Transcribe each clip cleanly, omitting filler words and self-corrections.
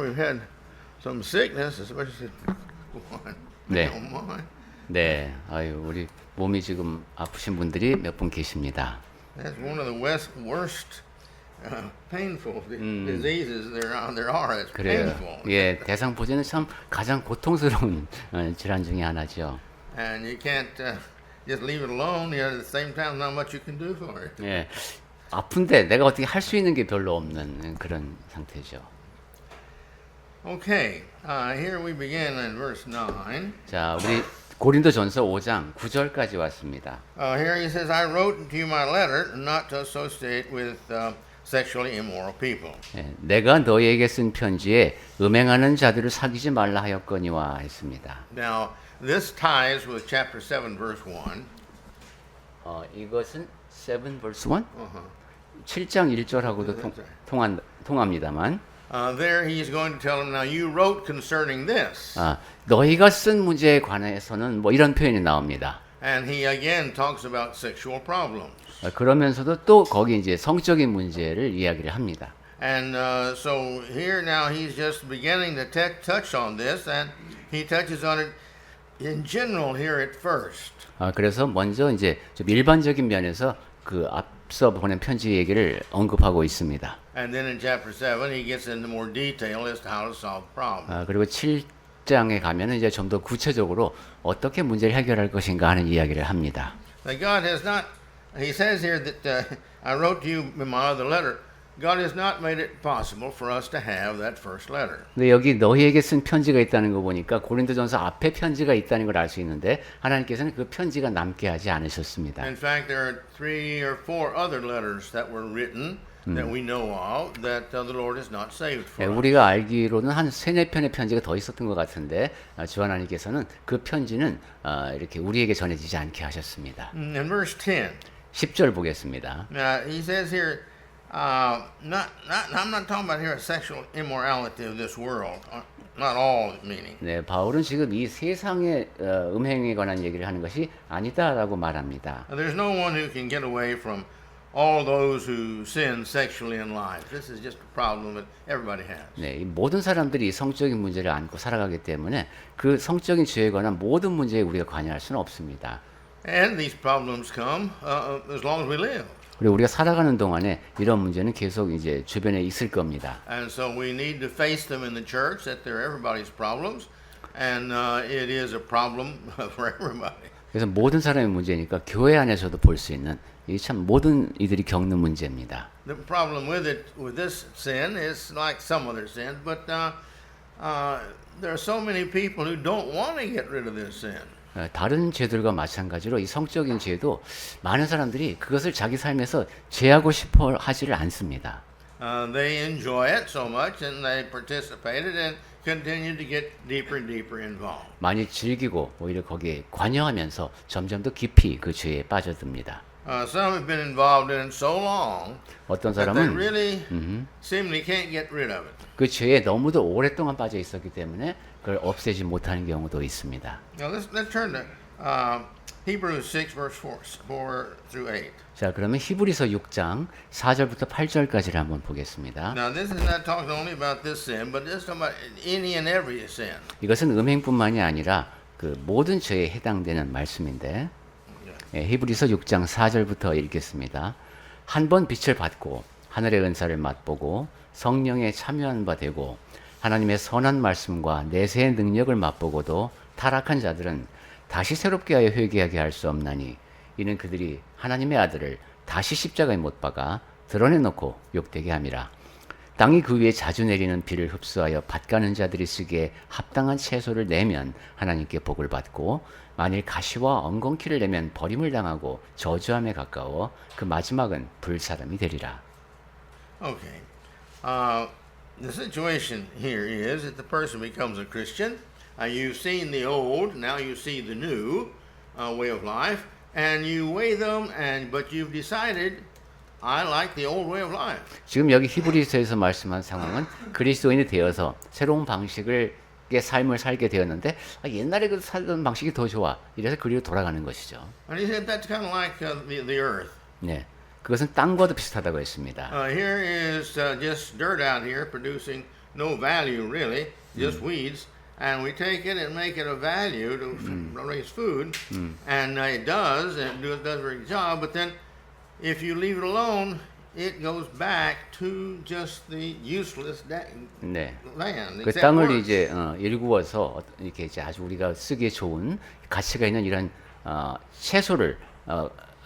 We've had some sickness, especially one. 네. Oh my. 네, 아유, 우리 몸이 지금 아프신 분들이 몇 분 계십니다. That's one of the worst painful diseases there are. It's 그래요. painful. 예, 대상포진은 참 가장 고통스러운 질환 중에 하나죠. And you can't just leave it alone. Yet at the same time, not much you can do for it. 예, 아픈데 내가 어떻게 할 수 있는 게 별로 없는 그런 상태죠. Okay, here we begin in verse 9. 자, 우리 고린도전서 5장 9절까지 왔습니다. Here he says, I wrote to you my letter not to associate with sexually immoral people. 예, 내가 너희에게 쓴 편지에 음행하는 자들을 사귀지 말라 하였거니와 했습니다. Now, this ties with chapter 7, verse 1. 이것은 7 verse 1? 7장 1절하고도 통합니다만 There he is going to tell them, now you wrote concerning this. 너희가 쓴 문제에 관해서는 뭐 이런 표현이 나옵니다. And he again talks about sexual problems. 그러면서도 또 거기 이제 성적인 문제를 이야기를 합니다. And so here now he's just beginning to touch on this, and he touches on it in general here at first. 그래서 먼저 이제 좀 일반적인 면에서 그 앞서 보낸 편지 얘기를 언급하고 있습니다. And then in chapter 7 he gets into more detail as to how to solve problems. 그리고 7장에 가면은 이제 좀 더 구체적으로 어떻게 문제를 해결할 것인가 하는 이야기를 합니다. Now God has not, he says here that I wrote to you in my other letter, God has not made it possible for us to have that first letter. 근데 여기 너희에게 쓴 편지가 있다는 거 보니까 고린도전서 앞에 편지가 있다는 걸 알 수 있는데 하나님께서는 그 편지가 남게 하지 않으셨습니다. In fact, there are 3 or 4 other letters that were written that we know of that the Lord has not saved for us. 우리가 알기로는 한 3-4편의 편지가 더 있었던 것 같은데 주 하나님께서는 그 편지는 이렇게 우리에게 전해지지 않게 하셨습니다. In verse 10, 10절 보겠습니다. he says here, I'm not talking about here sexual immorality of this world, not all meaning. 네, 바울은 지금 이 세상의 음행에 관한 얘기를 하는 것이 아니다라고 말합니다. There's no one who can get away from all those who sin sexually in life. This is just a problem that everybody has. 네, 이 모든 사람들이 성적인 문제를 안고 살아가기 때문에 그 성적인 죄에 관한 모든 문제에 우리가 관여할 수는 없습니다. And these problems come as long as we live. 그리고 우리가 살아가는 동안에 이런 문제는 계속 이제 주변에 있을 겁니다. And so we need to face them in the church that they're everybody's problems, and it is a problem for everybody. 그래서 모든 사람의 문제니까 교회 안에서도 볼 수 있는 이 참 모든 이들이 겪는 문제입니다. The problem with it, with this sin, is like some other sins, but there are so many people who don't want to get rid of this sin. 다른 죄들과 마찬가지로 이 성적인 죄도 많은 사람들이 그것을 자기 삶에서 제하고 싶어 하지를 않습니다. They enjoy it so much, and they participated and continue to get deeper and deeper involved. 많이 즐기고 오히려 거기에 관여하면서 점점 더 깊이 그 죄에 빠져듭니다. Some have been involved in it so long 어떤 that they 사람은 really seemingly can't get rid of it. 그 죄에 너무도 오랫동안 빠져 있었기 때문에 그걸 없애지 못하는 경우도 있습니다. Now let's turn to Hebrews 6 verse 4 through 8. 자, 그러면 히브리서 6장 4절부터 8절까지를 한번 보겠습니다. Now this is not talking only about this sin, but it's talking about any and every sin. 이것은 음행뿐만이 아니라 그 모든 죄에 해당되는 말씀인데 히브리서 6장 4절부터 읽겠습니다. 한 번 빛을 받고 하늘의 은사를 맛보고 성령에 참여한 바 되고 하나님의 선한 말씀과 내세의 능력을 맛보고도 타락한 자들은 다시 새롭게 하여 회개하게 할 수 없나니 이는 그들이 하나님의 아들을 다시 십자가에 못 박아 드러내놓고 욕되게 함이라. 땅이 그 위에 자주 내리는 비를 흡수하여 밭가는 자들이 쓰기에 합당한 채소를 내면 하나님께 복을 받고 만일 가시와 엉겅퀴를 내면 버림을 당하고 저주함에 가까워 그 마지막은 불사람이 되리라. Okay. The situation here is that the person becomes a Christian. You've seen the old, now you see the new way of life, and you weigh them, but you've decided, I like the old way of life. 지금 여기 히브리서에서 말씀한 상황은 그리스도인이 되어서 새로운 방식의 삶을 살게 되었는데 옛날에 그 살던 방식이 더 좋아. 이래서 그리로 돌아가는 것이죠. And he said that's kind of like the earth. 네, 그것은 땅과도 비슷하다고 했습니다. Here is just dirt out here producing no value really, just weeds, and we take it and make it a value to raise food, and it does a very good job. But then, if you leave it alone, it goes back to just the useless 네. land. 그 except 땅을 worms. 이제 일구어서 이렇게 이제 아주 우리가 쓰기에 좋은 가치가 있는 이런 채소를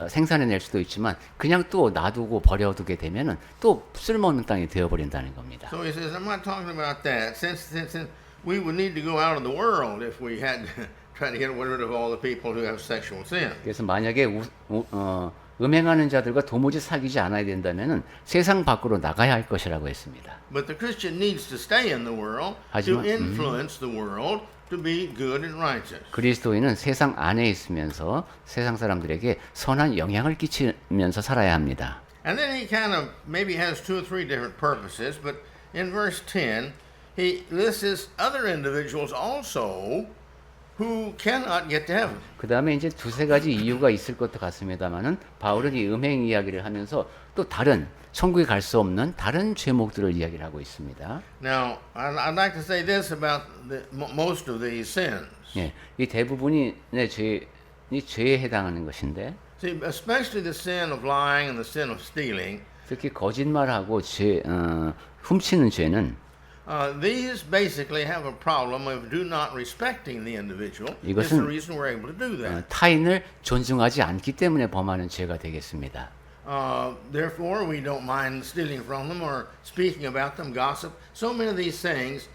생산해낼 수도 있지만 그냥 또 놔두고 버려두게 되면은 또 쓸모없는 땅이 되어버린다는 겁니다. So he says, I'm not talking about that. Since we would need to go out of the world if we had to try to get rid of all the people who have sexual sin. 그래서 만약에 음행하는 자들과 도무지 사귀지 않아야 된다면은 세상 밖으로 나가야 할 것이라고 했습니다. But the Christian needs to stay in the world 하지만, to influence the world to be good and righteous. 그리스도인은 세상 안에 있으면서 세상 사람들에게 선한 영향을 끼치면서 살아야 합니다. And then he kind of maybe has 2 or 3 different purposes, but in verse 10, he lists other individuals also who cannot get to heaven. 그 다음에 이제 두세 가지 이유가 있을 것 같습니다만은 바울은 이 음행 이야기를 하면서 또 다른 천국에 갈 수 없는 다른 죄목들을 이야기를 하고 있습니다. Now, I'd like to say this about most of these sins. 예, 이 대부분이 죄에 해당하는 것인데 See, especially the sin of lying and the sin of stealing, 특히 거짓말하고 훔치는 죄는 these basically have a problem of do not respecting the individual. It's 이것은 the reason we're able to do that. 타인을 존중하지 않기 때문에 범하는 죄가 되겠습니다. Therefore, we don't mind stealing from them or speaking about them, gossip. So many of these things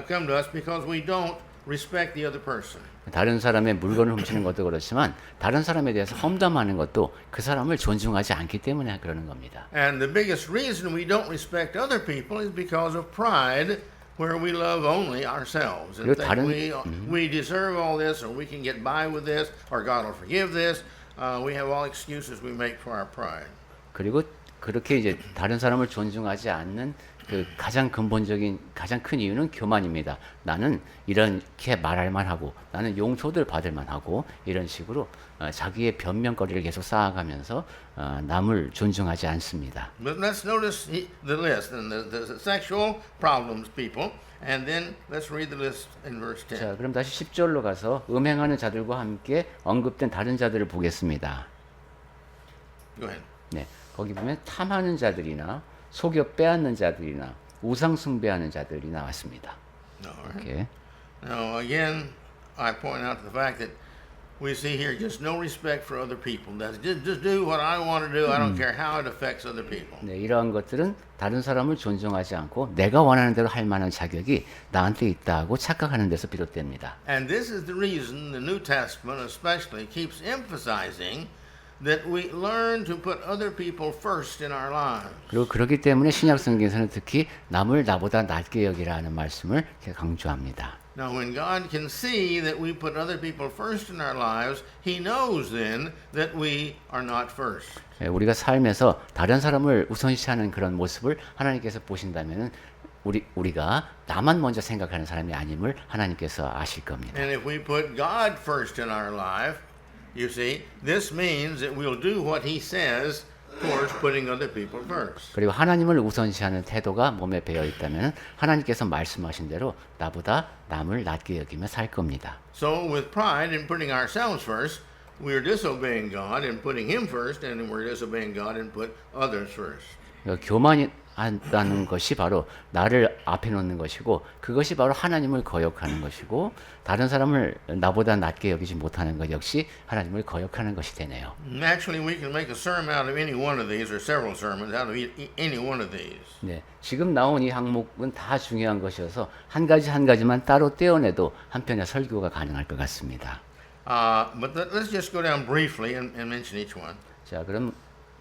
come to us because we don't respect the other person. 다른 사람의 물건을 훔치는 것도 그렇지만 다른 사람에 대해서 험담하는 것도 그 사람을 존중하지 않기 때문에 그러는 겁니다. And the biggest reason we don't respect other people is because of pride, where we love only ourselves and 그리고 think 다른- we deserve all this, or we can get by with this, or God will forgive this. We have all excuses we make for our pride. 그리고 그렇게 이제 다른 사람을 존중하지 않는 그 가장 근본적인 가장 큰 이유는 교만입니다. 나는 이렇게 말할 만하고 나는 용서를 받을 만하고 이런 식으로 자기의 변명거리를 계속 쌓아가면서 남을 존중하지 않습니다. But let's notice the list and the sexual problems people, and then let's read the list in verse 10. 자, 그럼 다시 10절로 가서 음행하는 자들과 함께 언급된 다른 자들을 보겠습니다. Go ahead. 네, 거기 보면 탐하는 자들이나 속여 빼앗는 자들이나 우상 숭배하는 자들이 나왔습니다. All right. 이렇게. Now, again, I point out the fact that we see here just no respect for other people. That's just do what I want to do. I don't care how it affects other people. 네, 이러한 것들은 다른 사람을 존중하지 않고 내가 원하는 대로 할 만한 자격이 나한테 있다고 착각하는 데서 비롯됩니다. And this is the reason the New Testament especially keeps emphasizing that we learn to put other people first in our lives. 그리고 그렇기 때문에 신약 성경에서는 특히 남을 나보다 낮게 여기라는 말씀을 이렇게 강조합니다. Now, when God can see that we put other people first in our lives, He knows then that we are not first. 예, 우리가 삶에서 다른 사람을 우선시하는 그런 모습을 하나님께서 보신다면은 우리가 나만 먼저 생각하는 사람이 아님을 하나님께서 아실 겁니다. And if we put God first in our life, you see, this means that we'll do what He says towards putting other people first. 그리고 하나님을 우선시하는 태도가 몸에 배어 있다면 하나님께서 말씀하신 대로 나보다 남을 낮게 여기며 살 겁니다. So, with pride in putting ourselves first, we're disobeying God and putting Him first, and we're disobeying God and put others first. 교만이 한다는 것이 바로 나를 앞에 놓는 것이고 그것이 바로 하나님을 거역하는 것이고 다른 사람을 나보다 낮게 여기지 못하는 것 역시 하나님을 거역하는 것이 되네요. Actually, we can make a sermon out of any one of these, or several sermons out of any one of these. 네, 지금 나온 이 항목은 다 중요한 것이어서 한 가지 한 가지만 따로 떼어내도 한 편의 설교가 가능할 것 같습니다. But let's just go down briefly and mention each one. 자, 그럼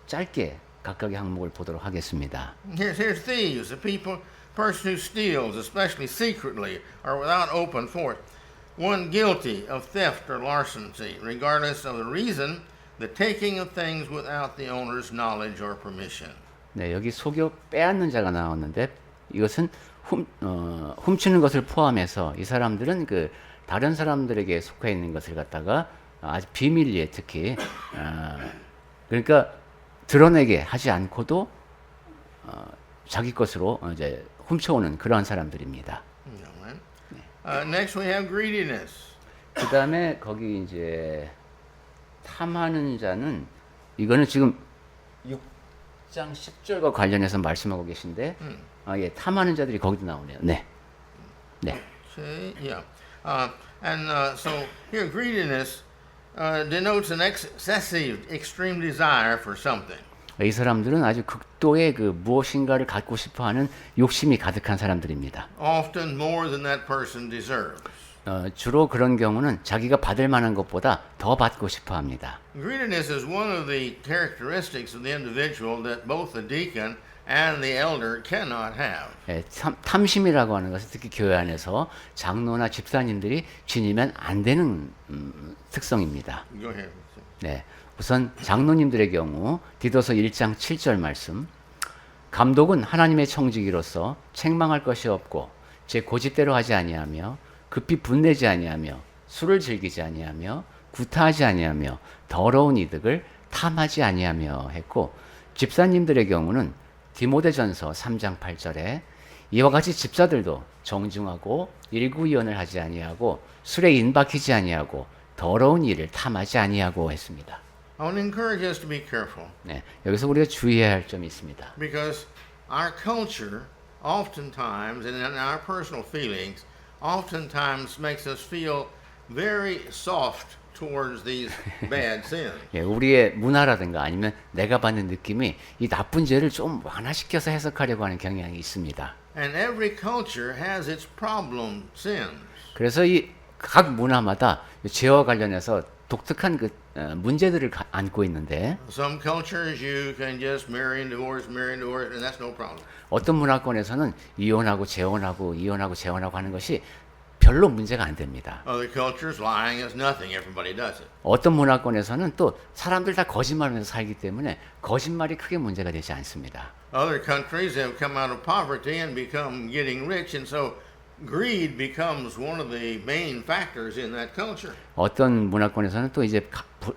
짧게 각각의 항목을 보도록 하겠습니다. Here's thieves, a person who steals, especially secretly or without open forth. One guilty of theft or larceny, regardless of the reason, the taking of things without the owner's knowledge or permission. 네, 여기 속여 빼앗는 자가 나왔는데 이것은 훔치는 것을 포함해서 이 사람들은 그 다른 사람들에게 속해 있는 것을 갖다가 아주 비밀리에 특히 그러니까 드러내게 하지 않고도 자기 것으로 이제 훔쳐오는 그러한 사람들입니다. Next we have greediness. 그 다음에 거기 이제 탐하는 자는 이거는 지금 6장 10절과 관련해서 말씀하고 계신데 예, 탐하는 자들이 거기도 나오네요. 네. 네. Okay, yeah. So here greediness denotes an excessive, extreme desire for something. 이 사람들은 아주 극도의 그 무엇인가를 갖고 싶어하는 욕심이 가득한 사람들입니다. Often more than that person deserves. 주로 그런 경우는 자기가 받을 만한 것보다 더 받고 싶어합니다. Greediness is one of the characteristics of the individual that both the deacon and the elder cannot have. 예, 탐심이라고 하는 것은 특히 교회 안에서 장로나 집사님들이 지니면 안 되는 특성입니다. Go ahead. 네, 우선 장로님들의 경우 디도서 1장 7절 말씀. 감독은 하나님의 청지기로서 책망할 것이 없고 제 고집대로 하지 아니하며 급히 분내지 아니하며 술을 즐기지 아니하며 구타하지 아니하며 더러운 이득을 탐하지 아니하며 했고, 집사님들의 경우는 디모데전서 3장 8절에 이와 같이 집사들도 정중하고 일구이언을 하지 아니하고 술에 인박히지 아니하고 더러운 일을 탐하지 아니하고 했습니다. I want to encourage us to be careful 네, 여기서 우리가 주의해야 할 점이 있습니다. because our culture oftentimes and in our personal feelings oftentimes makes us feel very soft towards these bad sins. 예, 우리의 문화라든가 아니면 내가 받는 느낌이 이 나쁜 죄를 좀 완화시켜서 해석하려고 하는 경향이 있습니다. And every culture has its problem sins. 그래서 이 각 문화마다 죄와 관련해서 독특한 그 문제들을 안고 있는데, Some cultures you can just marry and divorce, and that's no problem. 어떤 문화권에서는 이혼하고 재혼하고 이혼하고 재혼하고 하는 것이 별로 문제가 안 됩니다. Other cultures, lying is nothing. Everybody does it. 어떤 문화권에서는 또 사람들 다 거짓말하면서 살기 때문에 거짓말이 크게 문제가 되지 않습니다. Other countries have come out of poverty and become getting rich, and so greed becomes one of the main factors in that culture. 어떤 문화권에서는 또 이제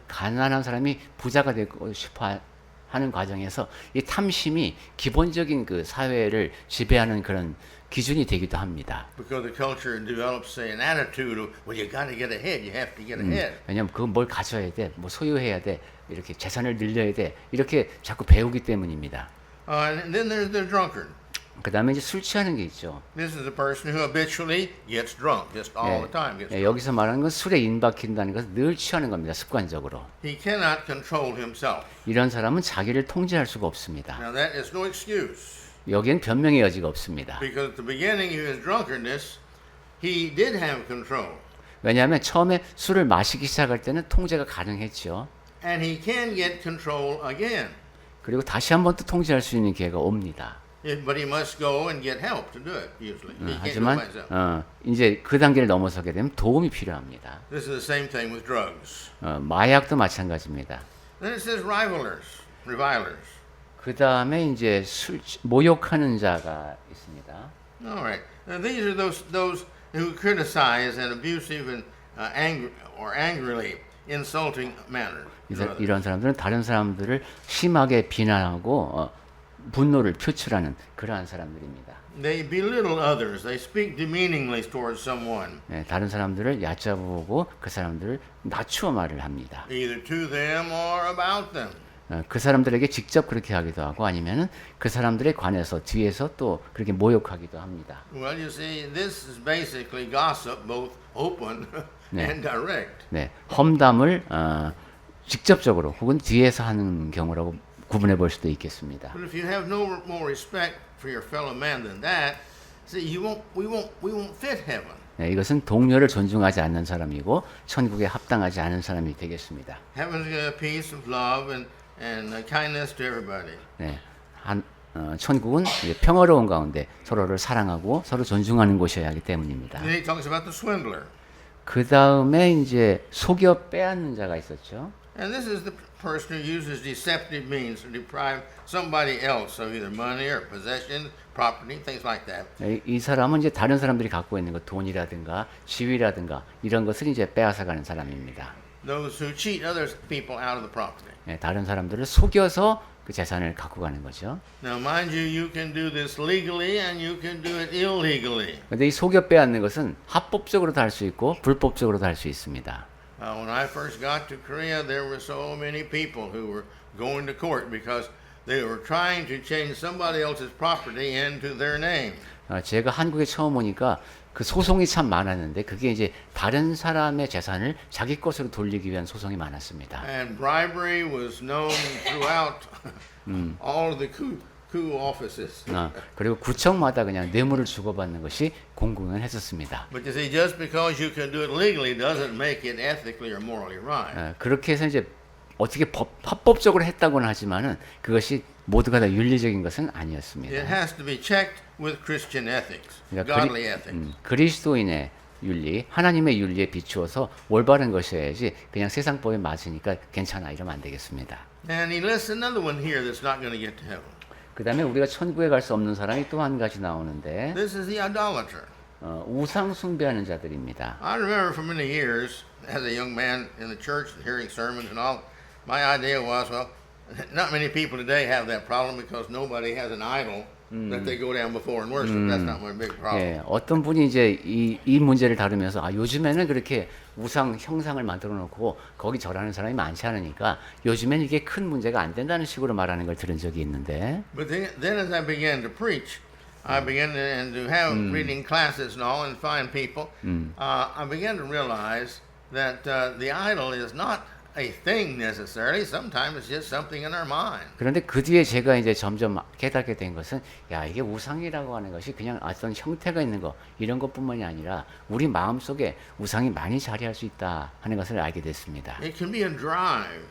가난한 사람이 부자가 되고 싶어 하는 과정에서 이 탐심이 기본적인 그 사회를 지배하는 그런 기준이 되기도 합니다. Because the culture develops, say, an attitude of, well, you got to get ahead. You have to get ahead. 왜냐하면 그건 뭘 가져야 돼, 뭐 소유해야 돼, 이렇게 재산을 늘려야 돼, 이렇게 자꾸 배우기 때문입니다. And then there's the drunkard. 그 다음에 이제 술 취하는 게 있죠. This is a person who habitually gets drunk, just all the time gets drunk. 여기서 말하는 건 술에 인박힌다는 것은 늘 취하는 겁니다. 습관적으로. He cannot control himself. 이런 사람은 자기를 통제할 수가 없습니다. Now that is no excuse. 여기엔 변명의 여지가 없습니다. Because at the beginning of his drunkenness, he did have control. 왜냐하면 처음에 술을 마시기 시작할 때는 통제가 가능했죠. And he can get control again. 그리고 다시 한번 또 통제할 수 있는 기회가 옵니다. But he must go and get help to do it, usually. He can't do it by 하지만 himself. 이제 그 단계를 넘어서게 되면 도움이 필요합니다. This is the same thing with drugs. 마약도 마찬가지입니다. Then it says revilers. 그 다음에 이제 모욕하는 자가 있습니다. All right. Now these are those who criticize in abusive and angrily insulting manner. 이런 사람들은 다른 사람들을 심하게 비난하고 분노를 표출하는 그러한 사람들입니다. They belittle others. They speak demeaningly towards someone. 네, 다른 사람들을 얕잡아보고 그 사람들을 낮추어 말을 합니다. Either to them or about them. 그 사람들에게 직접 그렇게 하기도 하고 아니면은 그 사람들에 관해서 뒤에서 또 그렇게 모욕하기도 합니다. Well, you see, this is basically gossip, both open and direct. 네, 험담을 직접적으로 혹은 뒤에서 하는 경우라고 구분해 볼 수도 있겠습니다. But if you have no more respect for your fellow man than that, see, we won't fit heaven. 네, 이것은 동료를 존중하지 않는 사람이고 천국에 합당하지 않은 사람이 되겠습니다. Heaven's a peace of love and kindness to everybody. 네, 천국은 평화로운 가운데 서로를 사랑하고 서로 존중하는 곳이어야 하기 때문입니다. Then he talks about the swindler. 그 다음에 이제 속여 빼앗는 자가 있었죠. And this is the person who uses deceptive means to deprive somebody else of either money or possessions, property, things like that. 이 사람은 이제 다른 사람들이 갖고 있는 것, 돈이라든가 지위라든가 이런 것을 이제 빼앗아가는 사람입니다. Those who cheat other people out of the property. 다른 사람들을 속여서 그 재산을 갖고 가는 거죠. Now, mind you, you can do this legally and you can do it illegally. 근데 이 속여 빼앗는 것은 합법적으로도 할 수 있고 불법적으로도 할 수 있습니다. When I first got to Korea, there were so many people who were going to court because they were trying to change somebody else's property into their name. 제가 한국에 처음 오니까 그 소송이 참 많았는데 그게 이제 다른 사람의 재산을 자기 것으로 돌리기 위한 소송이 많았습니다. And bribery was known throughout all of the coup offices. 그리고 구청마다 그냥 뇌물을 주고받는 것이 공공연했었습니다. But you see, just because you can do it legally doesn't make it ethically or morally right. 그렇게 해서 이제 어떻게 합법적으로 했다고는 하지만은 그것이 모두가 다 윤리적인 것은 아니었습니다. It has to be checked with Christian ethics, 그러니까 godly ethics. 그리스도인의 윤리, 하나님의 윤리에 비추어서 올바른 것이어야지 그냥 세상법에 맞으니까 괜찮아 이러면 안 되겠습니다. And he lists another one here that's not going to get to heaven. 그 다음에 우리가 천국에 갈 수 없는 사람이 또 한 가지 나오는데 This is the idolater. 우상 숭배하는 자들입니다. I remember for many years, as a young man in the church, hearing sermons and all, my idea was, well, not many people today have that problem because nobody has an idol that they go down before and worship. That's not my big problem. 예, 어떤 분이 이제 이 문제를 다루면서 요즘에는 그렇게 우상 형상을 만들어 놓고 거기 절하는 사람이 많지 않으니까 요즘엔 이게 큰 문제가 안 된다는 식으로 말하는 걸 들은 적이 있는데 But then as I began to preach, I began to have reading classes and all and find people. I began to realize that the idol is not a thing necessarily. Sometimes it's just something in our mind. 그런데 그 뒤에 제가 이제 점점 깨닫게 된 것은 이게 우상이라고 하는 것이 그냥 어떤 형태가 있는 거 이런 것뿐만이 아니라 우리 마음속에 우상이 많이 자리할 수 있다 하는 것을 알게 됐습니다. It can be a drive.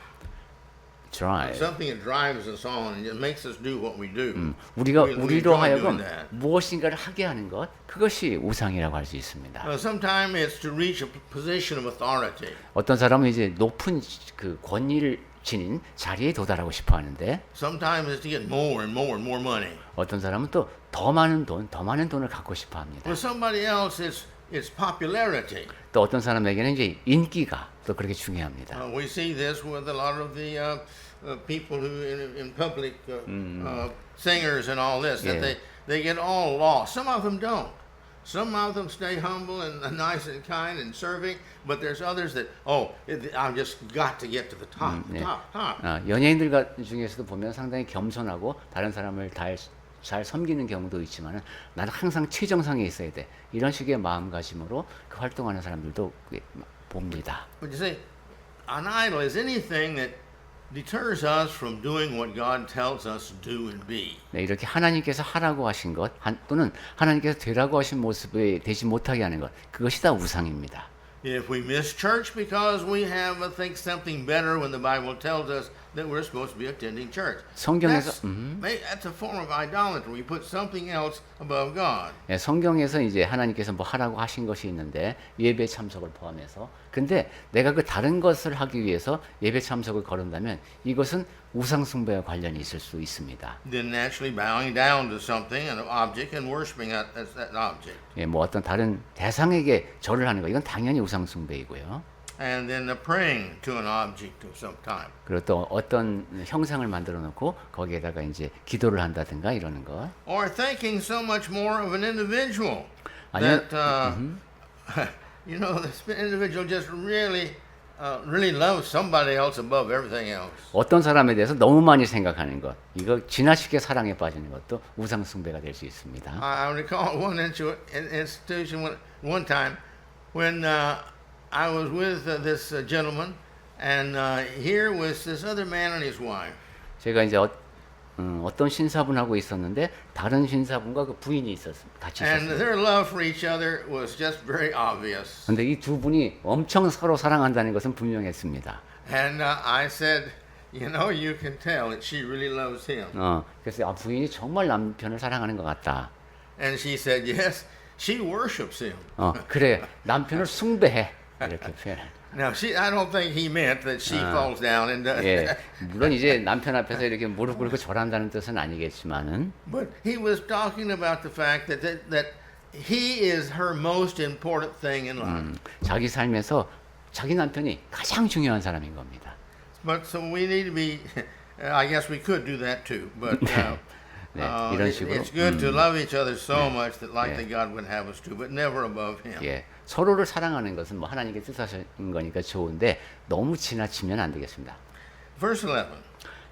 Drive. Something that drives us on and it makes us do what we do. 우리가 We 우리로 enjoy 하여금 doing that. 무엇인가를 하게 하는 것 그것이 우상이라고 할 수 있습니다. Sometimes it's to reach a position of authority. 어떤 사람은 이제 높은 그 권위를 지닌 자리에 도달하고 싶어 하는데 Sometimes it's to get more and more and more money. 어떤 사람은 또 더 많은 돈을 갖고 싶어 합니다. For somebody else, it's popularity. 또 어떤 사람에게는 이제 인기가 또 그렇게 중요합니다. We see this with a lot of the people who in public singers and all this that Yeah. they get all lost. Some of them don't. Some of them stay humble and nice and kind and serving, but there's others that I've just got to get to the top, top. 연예인들 중에서도 보면 상당히 겸손하고 다른 사람을 잘 섬기는 경우도 있지만은 나는 항상 최정상에 있어야 돼. 이런 식의 마음가짐으로 그 활동하는 사람들도 봅니다. But you see, an idol is anything that deters us from doing what God tells us to do and be. 네, 이렇게 하나님께서 하라고 하신 것 또는 하나님께서 되라고 하신 모습에 되지 못하게 하는 것 그것이 다 우상입니다. If we miss church because we have think something better when the Bible tells us that we're supposed to be attending church. 성경에서 That's a form of idolatry. We put something else above God. 네, 성경에서 이제 하나님께서 뭐 하라고 하신 것이 있는데 예배 참석을 포함해서 근데 내가 그 다른 것을 하기 위해서 예배 참석을 거른다면 이것은 우상 숭배와 관련이 있을 수 있습니다. Then naturally bowing down to something, an object, and worshiping that object. 예, 뭐 어떤 다른 대상에게 절을 하는 거 이건 당연히 우상 숭배이고요. And then praying to an object of some type. 그리고 또 어떤 형상을 만들어 놓고 거기에다가 이제 기도를 한다든가 이러는 거. Or thinking so much more of an individual 아니면 that this individual just really loves somebody else above everything else. 어떤 사람에 대해서 너무 많이 생각하는 것. 이거 지나치게 사랑에 빠지는 것도 우상 숭배가 될 수 있습니다. I recall one institution one time when I was with this gentleman, and here was this other man and his wife. 제가 이제 어떤 신사분하고 있었는데 다른 신사분과 그 부인이 같이 And 있었어요. their love for each other was just very obvious. 근데 이 두 분이 엄청 서로 사랑한다는 것은 분명했습니다. And I said, you can tell that she really loves him. 그래서 부인이 정말 남편을 사랑하는 것 같다. And she said, yes, she worships him. 그래, 남편을 숭배해. 이렇게 표현을. Now, I don't think he meant that she falls down and does 예, that. 물론 이제 남편 앞에서 이렇게 무릎 꿇고 절한다는 뜻은 아니겠지만은, But he was talking about the fact that he is her most important thing in life. 자기 삶에서 자기 남편이 가장 중요한 사람인 겁니다. But so we need to be I guess we could do that too, but 네, 이런 식으로. it's good to love each other so much that like that God would have us to, but never above Him. 예, 서로를 사랑하는 것은 뭐 하나님께 뜻하신 거니까 좋은데 너무 지나치면 안 되겠습니다. Verse 11.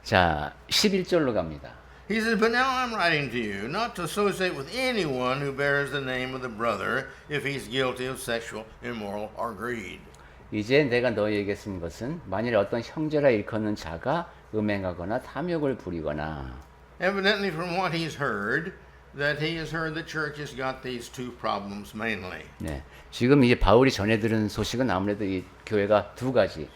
자, 11절로 갑니다. He says, "But now I'm writing to you not to associate with anyone who bears the name of the brother if he's guilty of sexual, immoral, or greed." 이제 내가 너희에게 쓴 것은 만일 어떤 형제라 일컫는 자가 음행하거나 탐욕을 부리거나. Evidently, from what he's heard, that he has heard the church has got these two problems mainly. 네, 지금 이제 바울이 전해 들은 소식은 아무래도 이 교회가 두 가지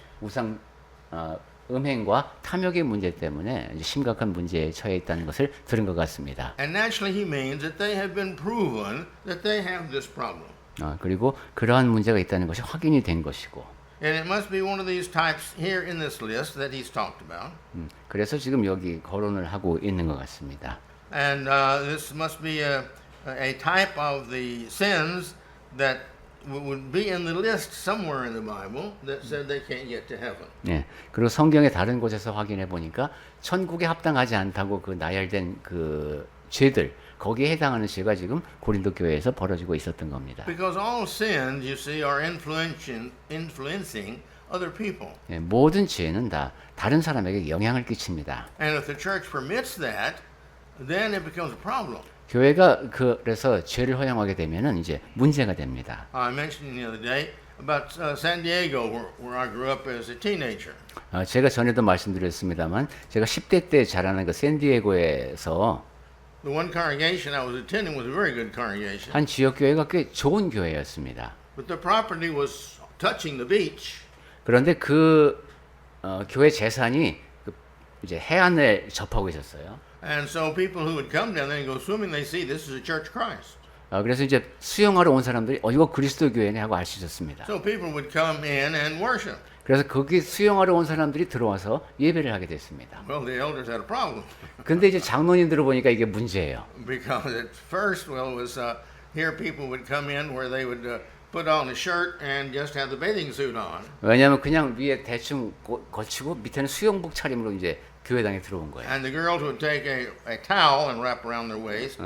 음행과 탐욕의 문제 때문에 이제 심각한 문제에 처해 있다는 것을 들은 것 같습니다. And naturally, he means that they have been proven that they have this problem. 그리고 그러한 문제가 있다는 것이 확인이 된 것이고. And it must be one of these types here in this list that he's talked about. 그래서 지금 여기 거론을 하고 있는 것 같습니다. And this must be a type of the sins that would be in the list somewhere in the Bible that said they can't get to heaven. 네, 그리고 성경의 다른 곳에서 확인해 보니까 천국에 합당하지 않다고 그 나열된 그 죄들 거기에 해당하는 죄가 지금 고린도 교회에서 벌어지고 있었던 겁니다. Because all sins, you see, are influencing other people. 네, 모든 죄는 다 다른 사람에게 영향을 끼칩니다. And if the church permits that, then it becomes a problem. 교회가 그래서 죄를 허용하게 되면은 이제 문제가 됩니다. I mentioned the other day about San Diego, where I grew up as a teenager. 제가 전에도 말씀드렸습니다만 제가 10대 때 자라는 그 샌디에고에서 The one congregation I was attending was a very good congregation. 한 지역 교회가 꽤 좋은 교회였습니다. But the property was touching the beach. 그런데 그 교회 재산이 이제 해안을 접하고 있었어요. And so people who would come down there and go swimming, they see this is a Church of Christ. 그래서 이제 수영하러 온 사람들이 이거 그리스도 교회네 하고 알 수 있었습니다. So people would come in and worship. 그래서 거기 수영하러 온 사람들이 들어와서 예배를 하게 됐습니다. Well, the elders had a problem. 근데 이제 장로님 들어보니까 이게 문제예요. Because at first, well, it was here people would come in where they would put on a shirt and just have the bathing suit on. 왜냐하면 그냥 위에 대충 거치고 밑에는 수영복 차림으로 이제 교회당에 들어온 거예요. And the girls would take a towel and wrap around their waist.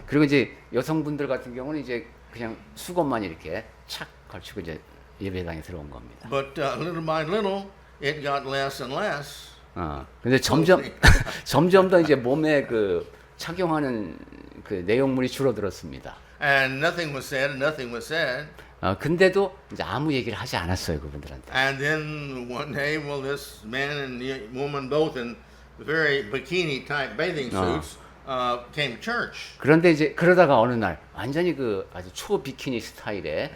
그리고 이제 여성분들 같은 경우는 이제 그냥 수건만 이렇게 착 걸치고 이제 예배당에 들어온 겁니다. But little by little, it got less and less. 근데 점점 더 이제 몸에 그 착용하는 그 내용물이 줄어들었습니다. And nothing was said, and nothing was said. 근데도 이제 아무 얘기를 하지 않았어요 그분들한테. And then one day, well, this man and the woman both in very bikini type bathing suits came to church. 그런데 이제 그러다가 어느 날 완전히 그 아주 초 비키니 스타일의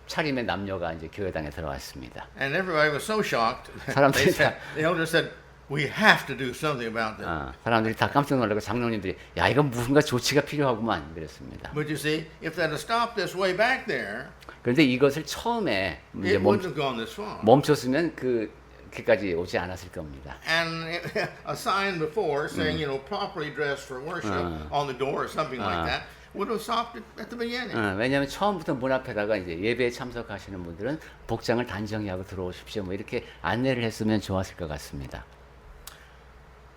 차림의 남녀가 이제 교회당에 들어왔습니다. And everybody was so shocked. 사람들이 The elder said, "We have to do something about that." 사람들이 다 깜짝 놀라고 장로님들이 야 이건 무슨가 조치가 필요하구만 그랬습니다. But you see, if that had stopped this way back there, 그런데 이것을 처음에 이제 it wouldn't have gone this far. 멈췄으면 그까지 오지 않았을 겁니다. And a sign before saying, you know, properly dressed for worship on the door or something like that would have stopped it at the beginning. 왜냐하면 처음부터 문 앞에다가 이제 예배에 참석하시는 분들은 복장을 단정히 하고 들어오십시오. 뭐 이렇게 안내를 했으면 좋았을 것 같습니다.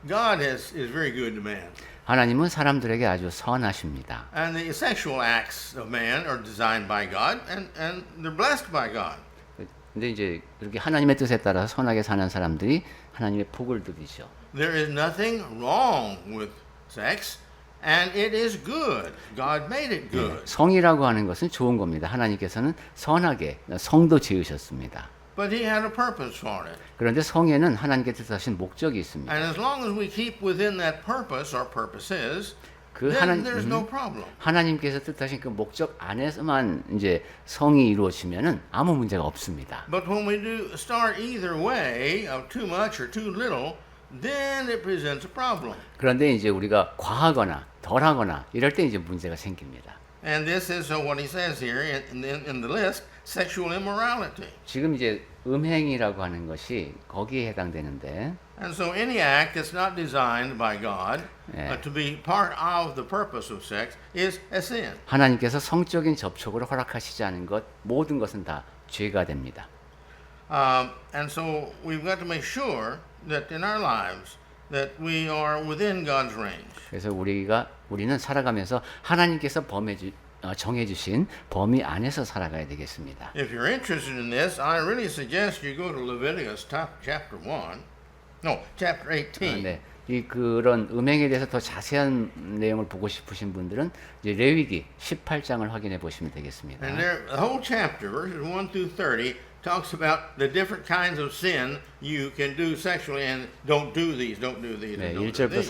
God is very good to man. 하나님은 사람들에게 아주 선하십니다. And the sexual acts of man are designed by God, and they're blessed by God. 근데 이제 이렇게 하나님의 뜻에 따라서 선하게 사는 사람들이 하나님의 복을 누리죠. There is nothing wrong with sex, and it is good. God made it good. 성이라고 하는 것은 좋은 겁니다. 하나님께서는 선하게 성도 지으셨습니다. But He had a purpose for it. 그런데 성에는 하나님께 뜻하신 목적이 있습니다. And as long as we keep within that purpose or purposes, then there's no problem. 하나님께서 뜻하신 그 목적 안에서만 이제 성이 이루어지면은 아무 문제가 없습니다. But when we do start either way of too much or too little, then it presents a problem. 그런데 이제 우리가 과하거나 덜하거나 이럴 때 이제 문제가 생깁니다. And this is what he says here in the list, sexual immorality. 지금 이제 음행이라고 하는 것이 거기에 해당되는데. And so any act that's not designed by God to be part of the purpose of sex is a sin. 하나님께서 성적인 접촉을 허락하시지 않은 것 모든 것은 다 죄가 됩니다. And so we've got to make sure that in our lives that we are within God's range. 그래서 우리는 살아가면서 하나님께서 정해주신 범위 안에서 살아가야 되겠습니다. If you're interested in this, I really suggest you go to Leviticus chapter 1. No, chapter 18. 네. 그런 음행에 대해서 더 자세한 내용을 보고 싶으신 분들은 이제 레위기 18장을 확인해 보시면 되겠습니다. And there, the whole chapter, verses 1 through 30, talks about the different kinds of sin you can do sexually and don't do these, don't do these, 네, and don't do 1절부터 these.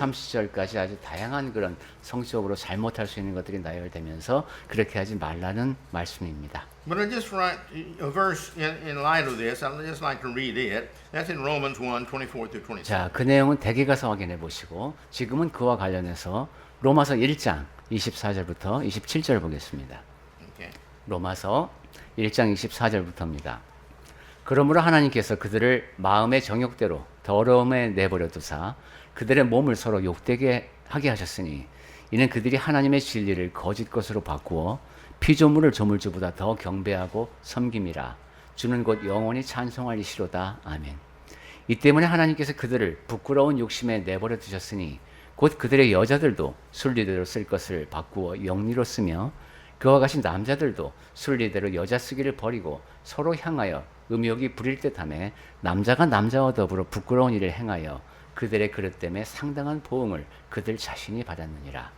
30절까지 아주 다양한 그런 성적으로 잘못할 수 있는 것들이 나열되면서 그렇게 하지 말라는 말씀입니다. But I just write a verse in light of this. I'd just like to read it. That's in Romans 1, 24 through 27. 자, 그 내용은 댁에 가서 확인해 보시고 지금은 그와 관련해서 로마서 1장 24절부터 27절 보겠습니다. Okay. 로마서 1장 24절부터입니다. 그러므로 하나님께서 그들을 마음의 정욕대로 더러움에 내버려 두사 그들의 몸을 서로 욕되게 하게 하셨으니 이는 그들이 하나님의 진리를 거짓 것으로 바꾸어 피조물을 조물주보다 더 경배하고 섬김이라. 주는 곧 영원히 찬송할 이시로다. 아멘. 이 때문에 하나님께서 그들을 부끄러운 욕심에 내버려 두셨으니 곧 그들의 여자들도 순리대로 쓸 것을 바꾸어 영리로 쓰며 그와 같이 남자들도 순리대로 여자 쓰기를 버리고 서로 향하여 음욕이 부릴 듯하며 남자가 남자와 더불어 부끄러운 일을 행하여 그들의 그릇 때문에 상당한 보응을 그들 자신이 받았느니라.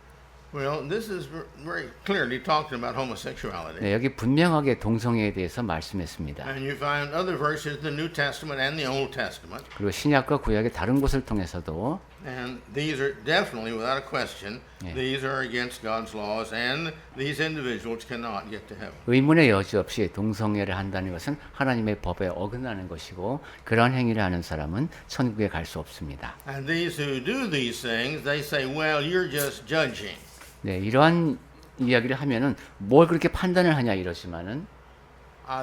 Well, this is very clearly talking about homosexuality. 네, 여기 분명하게 동성애에 대해서 말씀했습니다. And you find other verses in the New Testament and the Old Testament. 그리고 신약과 구약의 다른 곳을 통해서도 And these are definitely, without a question, Yeah. these are against God's laws, and these individuals cannot get to heaven. 의문의 여지 없이 동성애를 한다는 것은 하나님의 법에 어긋나는 것이고 그러한 행위를 하는 사람은 천국에 갈 수 없습니다. And these who do these things, they say, well, you're just judging. 네, 이러한 이야기를 하면은 뭘 그렇게 판단을 하냐 이러지만은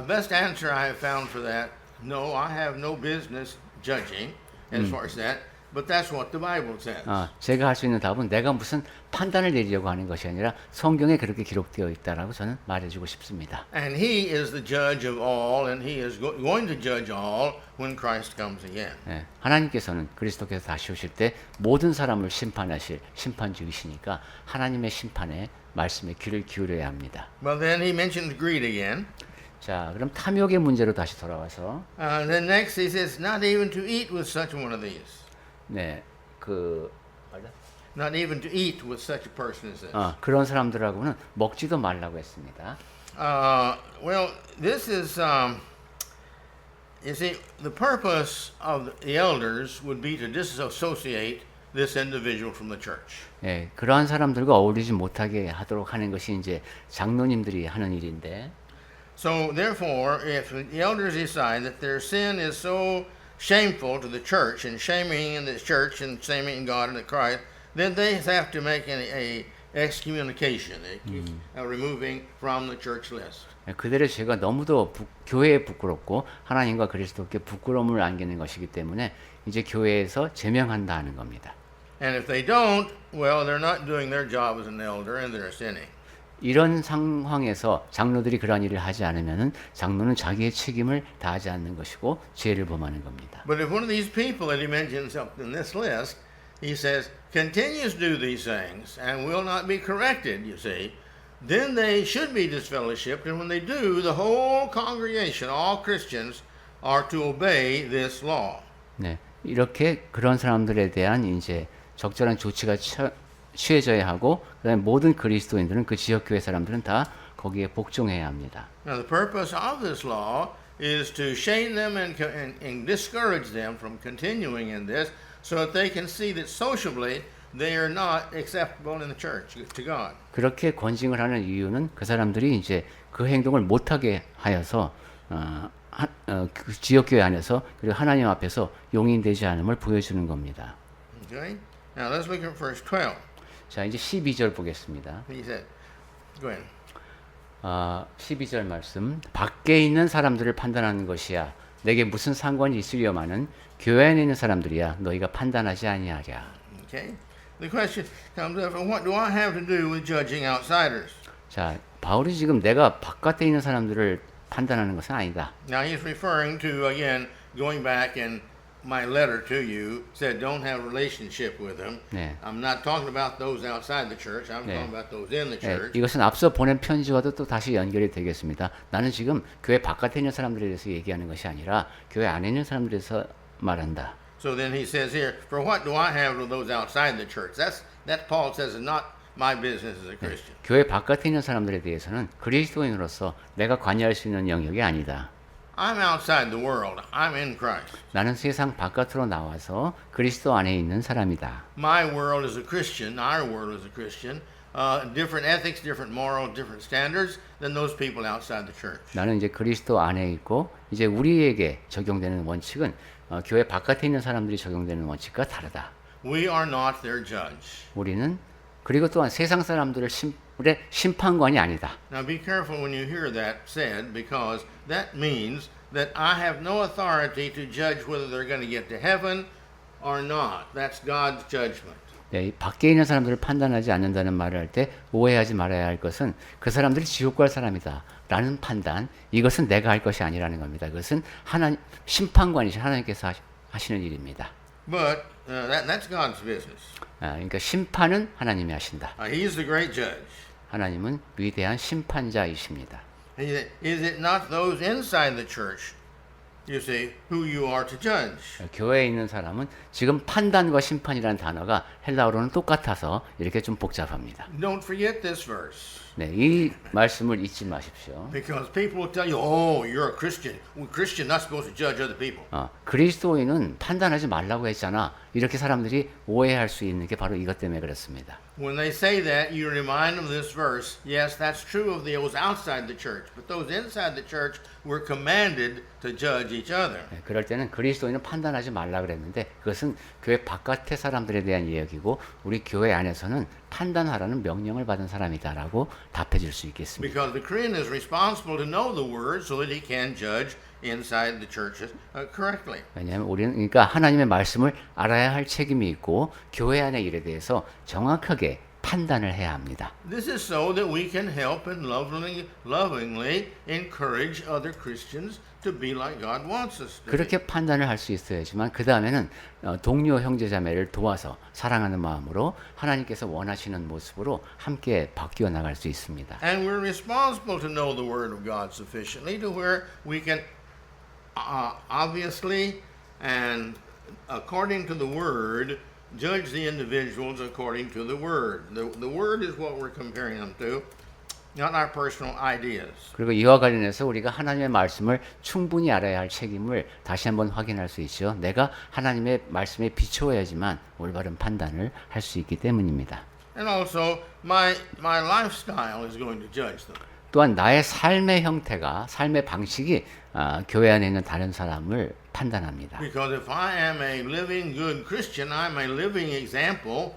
Best answer I have found for that, no, I have no business judging as far as that, but that's what the Bible says. 제가 할 수 있는 답은 내가 무슨 판단을 내리려고 하는 것이 아니라 성경에 그렇게 기록되어 있다라고 저는 말해주고 싶습니다. And he is the judge of all, and he is going to judge all when Christ comes again. 네, 하나님께서는 그리스도께서 다시 오실 때 모든 사람을 심판하실 심판주이시니까 하나님의 심판에 말씀에 귀를 기울여야 합니다. But then he mentions greed again. 자, 그럼 탐욕의 문제로 다시 돌아와서 Then next he says, not even to eat with such one of these. 네, Not even to eat with such a person as this. 그런 사람들하고는 먹지도 말라고 했습니다. Well, this is, you see, the purpose of the elders would be to disassociate this individual from the church. 예, 그러한 사람들과 어울리지 못하게 하도록 하는 것이 이제 장로님들이 하는 일인데, So therefore, if the elders decide that their sin is so shameful to the church and shaming in the church and shaming in God and the Christ, then they have to make a excommunication, a removing from the church list. 예, 그들의 죄가 너무도 교회에 부끄럽고 하나님과 그리스도께 부끄러움을 안기는 것이기 때문에 이제 교회에서 제명한다 하는 겁니다. And if they don't, well, they're not doing their job as an elder and they're sinning. 이런 상황에서 장로들이 그러한 일을 하지 않으면은 장로는 자기의 책임을 다하지 않는 것이고 죄를 범하는 겁니다. But if one of these people that he mentions up in this list, he says, continues to do these things and will not be corrected, you see, then they should be disfellowshipped. And when they do, the whole congregation, all Christians, are to obey this law. 네, 이렇게 그런 사람들에 대한 이제 적절한 조치가 취해져야 하고, 그다음에 모든 그리스도인들은 그 지역 교회 사람들은 다 거기에 복종해야 합니다. Now, the purpose of this law is to shame them and discourage them from continuing in this, so that they can see that socially they are not acceptable in the church to God. 그렇게 권징을 하는 이유는 그 사람들이 이제 그 행동을 못하게 하여서 그 지역 교회 안에서 그리고 하나님 앞에서 용인되지 않음을 보여주는 겁니다. Okay. Now let's look at verse 12. 자, 이제 12절 보겠습니다. He said, go ahead. 12절 말씀. 밖에 있는 사람들을 판단하는 것이야. 내게 무슨 상관이 있으려마는 교회 안에 있는 사람들이야. 너희가 판단하지 아니하랴. Okay. The question comes up, what do I have to do with judging outsiders? 자, 바울이 지금 내가 바깥에 있는 사람들을 판단하는 것은 아니다. Now he's referring to, again, going back and my letter to you said don't have a relationship with them. 네. I'm not talking about those outside the church. I'm 네. talking about those in the 네, church. 이것은 앞서 보낸 편지와도 또 다시 연결이 되겠습니다. 나는 지금 교회 바깥에 있는 사람들에 대해서 얘기하는 것이 아니라 교회 안에 있는 사람들에 대해서 말한다. So then he says here, for what do I have with those outside the church? That Paul says is not my business as a Christian. 교회 바깥에 있는 사람들에 대해서는 그리스도인으로서 내가 관여할 수 있는 영역이 아니다. I'm outside the world. I'm in Christ. 나는 세상 바깥으로 나와서 그리스도 안에 있는 사람이다. My world is a Christian. Our world is a Christian. Different ethics, different morals, different standards than those people outside the church. 나는 이제 그리스도 안에 있고 이제 우리에게 적용되는 원칙은 교회 바깥에 있는 사람들이 적용되는 원칙과 다르다. We are not their judge. 우리는 그리고 또한 세상 사람들의 심판관이 아니다. Now be careful when you hear that said, because that means that I have no authority to judge whether they're going to get to heaven or not. That's God's judgment. 네, 밖에 있는 사람들을 판단하지 않는다는 말을 할 때 오해하지 말아야 할 것은 그 사람들이 지옥 갈 사람이다 라는 판단, 이것은 내가 할 것이 아니라는 겁니다. 그것은 하나님, 심판관이신 하나님께서 하시는 일입니다. But that's God's business. 그러니까 심판은 하나님이 하신다. He's the great judge. 하나님은 위대한 심판자이십니다. Is it not those inside the church, you see, who you are to judge? 교회에 있는 사람은 지금 판단과 심판이라는 단어가 헬라어로는 똑같아서 이렇게 좀 복잡합니다. Don't forget this verse. 네, 이 말씀을 잊지 마십시오. Because people will tell you, oh, you're a Christian. Well, Christian not supposed to judge other people. 그리스도인은 판단하지 말라고 했잖아. 이렇게 사람들이 오해할 수 있는 게 바로 이것 때문에 그렇습니다. When they say that, you remind them of this verse. Yes, that's true of those outside the church, but those inside the church were commanded to judge each other. 네, 그럴 때는 그리스도인은 판단하지 말라 그랬는데 그것은 교회 바깥의 사람들에 대한 이야기고 우리 교회 안에서는 판단하라는 명령을 받은 사람이다라고 답해 줄 수 있겠습니다. Because the Korean is responsible to know the word so that he can judge inside the churches correctly. 왜냐하면 우리는 그러니까 하나님의 말씀을 알아야 할 책임이 있고 교회 안의 일에 대해서 정확하게 판단을 해야 합니다. This is so that we can help and lovingly encourage other Christians to be like God wants us to be. 그렇게 판단을 할 수 있어야지만 그 다음에는 동료 형제자매를 도와서 사랑하는 마음으로 하나님께서 원하시는 모습으로 함께 바뀌어 나갈 수 있습니다. And we're responsible to know the Word of God sufficiently to where we can obviously and according to the Word judge the individuals according to the Word. The Word is what we're comparing them to, not our personal ideas. 그리고 이와 관련해서 우리가 하나님의 말씀을 충분히 알아야 할 책임을 다시 한번 확인할 수 있죠. 내가 하나님의 말씀에 비추어야지만 올바른 판단을 할 수 있기 때문입니다. And also, my lifestyle is going to judge them. 또한 나의 삶의 형태가, 삶의 방식이 교회 안에 있는 다른 사람을 판단합니다. Because if I am a living good Christian, I'm a living example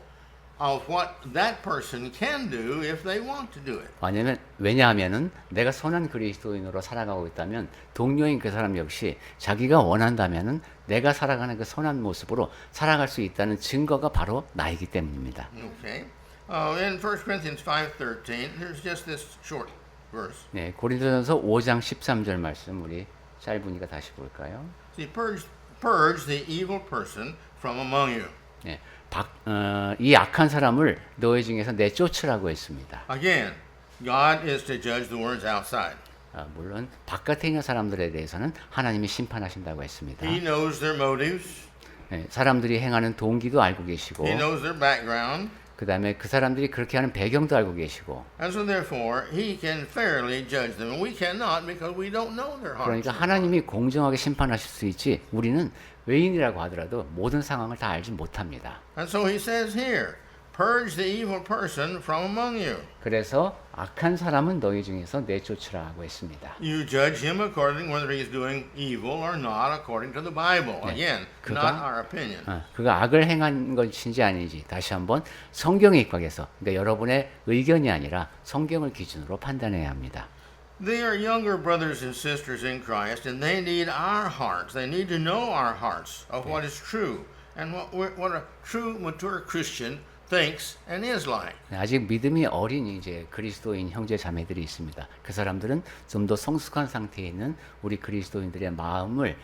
of what that person can do if they want to do it. 왜냐하면은 내가 선한 그리스도인으로 살아가고 있다면 동료인 그 사람 역시 자기가 원한다면은 내가 살아가는 그 선한 모습으로 살아갈 수 있다는 증거가 바로 나이기 때문입니다. Okay. In 1 Corinthians 5:13, there's just this short verse. 네, 고린도전서 5장 13절 말씀 우리 짧으니까 다시 볼까요? See, purge the evil person from among you. 네, 이 악한 사람을 너희 중에서 내쫓으라고 했습니다. Again, God is to judge the words outside. 물론 바깥에 있는 사람들에 대해서는 하나님이 심판하신다고 했습니다. He knows their motives. 네, 사람들이 행하는 동기도 알고 계시고 He knows their background. 그 다음에 그 사람들이 그렇게 하는 배경도 알고 계시고 And so therefore, he can fairly judge them. And we cannot because we don't know their hearts. 그러니까 하나님이 공정하게 심판하실 수 있지 우리는 외인이라고 하더라도 모든 상황을 다 알지 못합니다. And so he says here, purge the evil person from among you. 그래서 악한 사람은 너희 중에서 내쫓으라고 했습니다. You judge him according whether he's doing evil or not according to the Bible. Again, not our opinion. 그가 악을 행한 것인지 아닌지 다시 한번 성경에 입각해서 그러니까 여러분의 의견이 아니라 성경을 기준으로 판단해야 합니다. They are younger brothers and sisters in Christ, and they need our hearts. They need to know our hearts of what is true and what a true mature Christian thinks and is like. 아직 믿음이 어린 이제 그리스도인 형제 자매들이 있습니다. 그 사람들은 좀 더 성숙한 상태에 있는 우리 그리스도인들의 마음을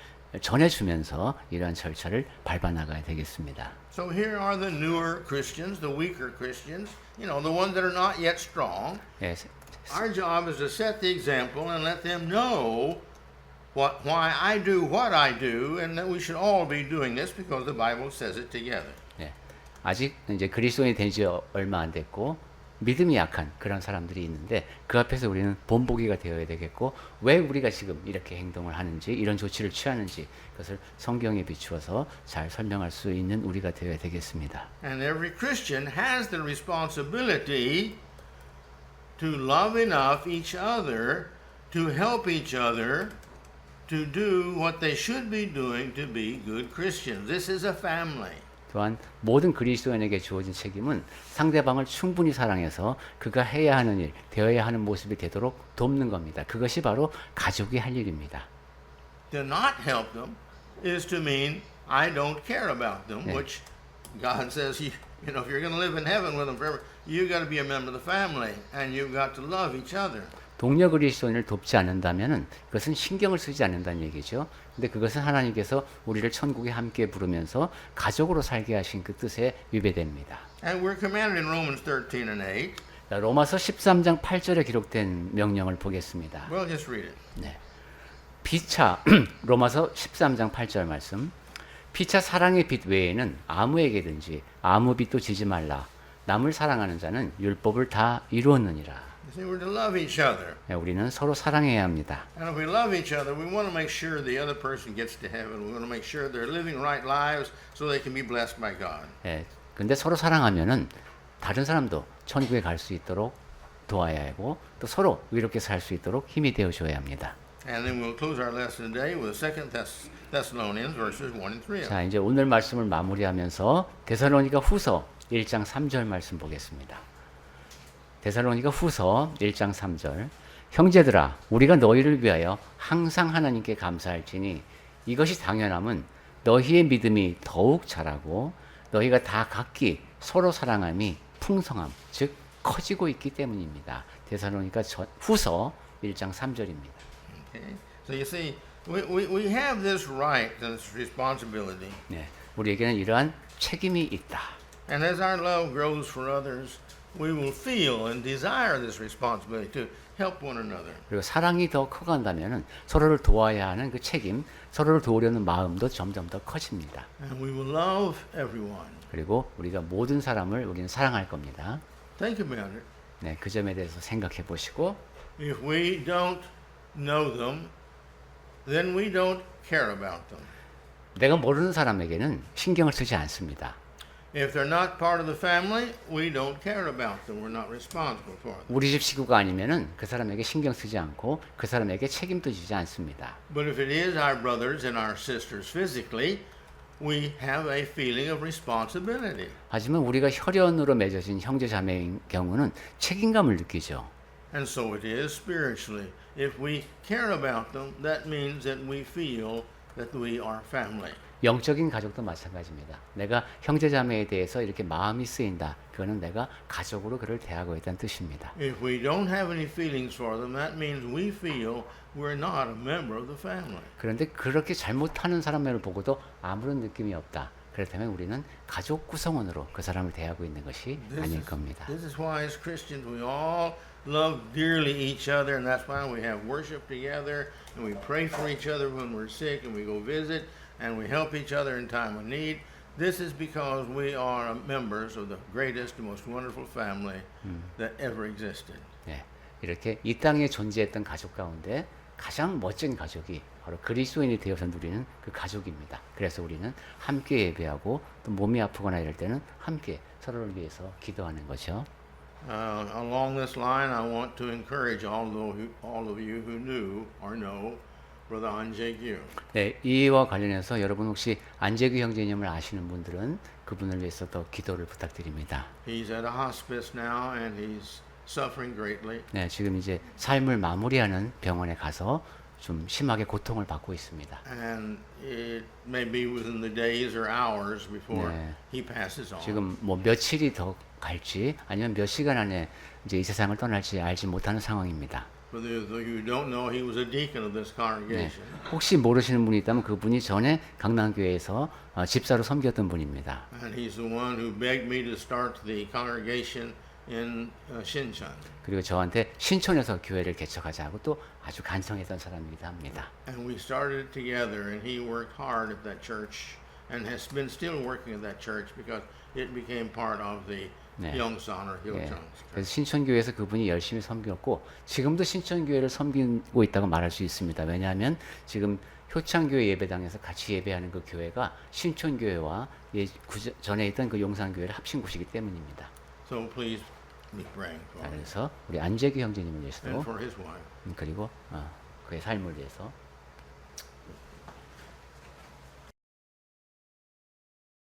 전해주면서 이러한 절차를 밟아 나가야 되겠습니다. So here are the newer Christians, the weaker Christians, the ones that are not yet strong. 예, Our job is to set the example and let them know why I do what I do, and that we should all be doing this because the Bible says it together. 예, 아직 이제 그리스도인이 된 지 얼마 안 됐고 믿음이 약한 그런 사람들이 있는데 그 앞에서 우리는 본보기가 되어야 되겠고 왜 우리가 지금 이렇게 행동을 하는지 이런 조치를 취하는지 그것을 성경에 비추어서 잘 설명할 수 있는 우리가 되어야 되겠습니다. And every Christian has the responsibility to love enough each other, to help each other, to do what they should be doing to be good Christians. This is a family. 또한 모든 그리스도인에게 주어진 책임은 상대방을 충분히 사랑해서 그가 해야 하는 일, 되어야 하는 모습이 되도록 돕는 겁니다. 그것이 바로 가족이 할 일입니다. To not help them is to mean I don't care about them, which God says, if you're going to live in heaven with them forever, you got to be a member of the family and you've got to love each other. 동료 그리스도인을 돕지 않는다면은 그것은 신경을 쓰지 않는다는 얘기죠. 근데 그것은 하나님께서 우리를 천국에 함께 부르면서 가족으로 살게 하신 그 뜻에 위배됩니다. And we're commanded in Romans 13 and 8. 자, 로마서 13장 8절에 기록된 명령을 보겠습니다. Well, just read it. 네. 피차 로마서 13장 8절 말씀. 피차 사랑의 빛 외에는 아무에게든지 아무 빛도 지지 말라. 남을 사랑하는 자는 율법을 다 이루었느니라. You see, we're to love each other. 네, 우리는 서로 사랑해야 합니다. And if we love each other, we want to make sure the other person gets to heaven. We want to make sure they're living right lives so they can be blessed by God. 예, 근데 서로 사랑하면은 다른 사람도 천국에 갈 수 있도록 도와야 하고 또 서로 의롭게 살 수 있도록 힘이 되어 줘야 합니다. And then we'll close our lesson today with 2 Thessalonians verses 1 and 3. 자, 이제 오늘 말씀을 마무리하면서 데살로니가 후서 1장 3절 말씀 보겠습니다. 데살로니가 후서 1장 3절. 형제들아, 우리가 너희를 위하여 항상 하나님께 감사할지니 이것이 당연함은 너희의 믿음이 더욱 자라고 너희가 다 각기 서로 사랑함이 풍성함, 즉 커지고 있기 때문입니다. 데살로니가 후서 1장 3절입니다. Okay? So you see, we have this right and this responsibility. 네, 우리에게는 이러한 책임이 있다. And as our love grows for others, we will feel and desire this responsibility to help one another. 그리고 사랑이 더 커간다면은 서로를 도와야 하는 그 책임, 서로를 도우려는 마음도 점점 더 커집니다. And we will love everyone. 그리고 우리가 모든 사람을 우리는 사랑할 겁니다. Think about it. 네, 그 점에 대해서 생각해 보시고 If we don't know them, then we don't care about them. 내가 모르는 사람에게는 신경을 쓰지 않습니다. If they're not part of the family, we don't care about them. We're not responsible for them. 우리 집 식구가 아니면은 그 사람에게 신경 쓰지 않고 그 사람에게 책임도 지지 않습니다. But if it is our brothers and our sisters physically, we have a feeling of responsibility. 하지만 우리가 혈연으로 맺어진 형제 자매인 경우는 책임감을 느끼죠. And so it is spiritually. If we care about them, that means that we feel that we are family. 영적인 가족도 마찬가지입니다. 내가 형제 자매에 대해서 이렇게 마음이 쓰인다. 그거는 내가 가족으로 그를 대하고 있다는 뜻입니다. If we don't have any feelings for them, that means we feel we're not a member of the family. 그런데 그렇게 잘못하는 사람을 보고도 아무런 느낌이 없다. 그렇다면 우리는 가족 구성원으로 그 사람을 대하고 있는 것이 아닐 겁니다. This is why as Christians we all love dearly each other, and that's why we have worship together, and we pray for each other when we're sick, and we go visit, and we help each other in time of need. This is because we are members of the greatest and most wonderful family that ever existed. 네, 이렇게 이 땅에 존재했던 가족 가운데 가장 멋진 가족이 바로 그리스도인이 되어서 누리는 그 가족입니다. 그래서 우리는 함께 예배하고 또 몸이 아프거나 이럴 때는 함께 서로를 위해서 기도하는 거죠. Along this line, I want to encourage all of you who knew or know Brother Anjae-gyu. 네, 이와 관련해서 여러분 혹시 안재규 형제님을 아시는 분들은 그분을 위해서 더 기도를 부탁드립니다. He's at a hospice now, and he's suffering greatly. 네, 지금 이제 삶을 마무리하는 병원에 가서 좀 심하게 고통을 받고 있습니다. And it may be within the days or hours before 네. he passes on. 지금 뭐 며칠이 더 갈지 아니면 몇 시간 안에 이제 이 세상을 떠날지 알지 못하는 상황입니다. For those of you who don't know, he was a deacon of this 네. congregation. 혹시 모르시는 분이 있다면 그분이 전에 강남교회에서 집사로 섬겼던 분입니다. And he's the one who begged me to start the congregation in Shincheon. 그리고 저한테 신촌에서 교회를 개척하자고 또 아주 간청했던 사람이기도 합니다. And we started it together, and he worked hard at that church and has been still working at that church because it became part of the 네. Yongsan or 예, Hillcheon. 그래서 신촌교회에서 그분이 열심히 섬겼고 지금도 신촌교회를 섬기고 있다고 말할 수 있습니다. 왜냐하면 지금 효창교회 예배당에서 같이 예배하는 그 교회가 신촌교회와 전에 있던 그 용산교회를 합친 곳이기 때문입니다. So please be praying for him 그래서 우리 안재규 형제님을 and 위해서도 for his wife. 그리고 그의 삶을 위해서